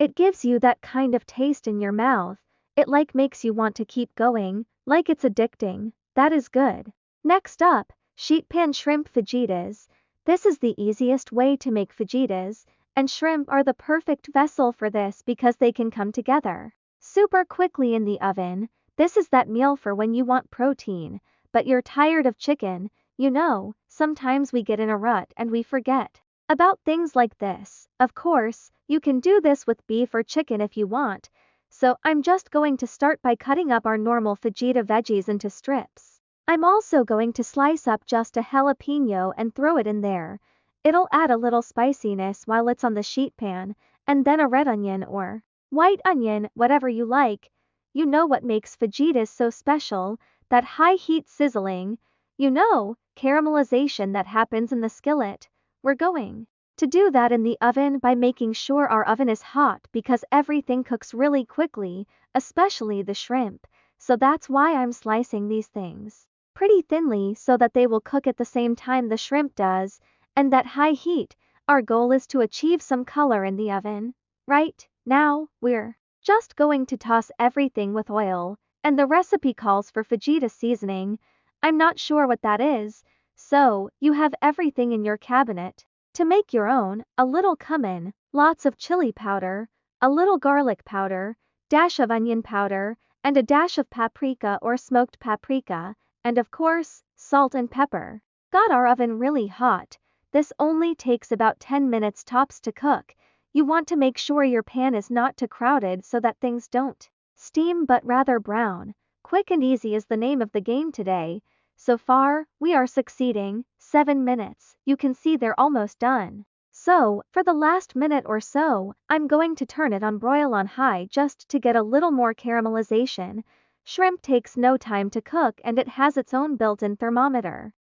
It gives you that kind of taste in your mouth. It like makes you want to keep going, like it's addicting. That is good. Next up, sheet pan shrimp fajitas. This is the easiest way to make fajitas, and shrimp are the perfect vessel for this because they can come together super quickly in the oven. This is that meal for when you want protein, but you're tired of chicken. Sometimes we get in a rut and we forget about things like this. Of course, you can do this with beef or chicken if you want, so I'm just going to start by cutting up our normal fajita veggies into strips. I'm also going to slice up just a jalapeno and throw it in there. It'll add a little spiciness while it's on the sheet pan, and then a red onion or white onion, whatever you like. You know what makes fajitas so special? That high heat sizzling, caramelization that happens in the skillet. We're going to do that in the oven by making sure our oven is hot because everything cooks really quickly, especially the shrimp. So that's why I'm slicing these things pretty thinly so that they will cook at the same time the shrimp does, and that high heat, our goal is to achieve some color in the oven. Right now, we're just going to toss everything with oil, and the recipe calls for fajita seasoning. I'm not sure what that is, so you have everything in your cabinet to make your own: a little cumin, lots of chili powder, a little garlic powder, dash of onion powder, and a dash of paprika or smoked paprika, and of course, salt and pepper. Got our oven really hot. This only takes about 10 minutes tops to cook. You want to make sure your pan is not too crowded so that things don't steam but rather brown. Quick and easy is the name of the game today. So far, we are succeeding. 7 minutes. You can see they're almost done. So, for the last minute or so, I'm going to turn it on broil on high just to get a little more caramelization. Shrimp takes no time to cook and it has its own built-in thermometer.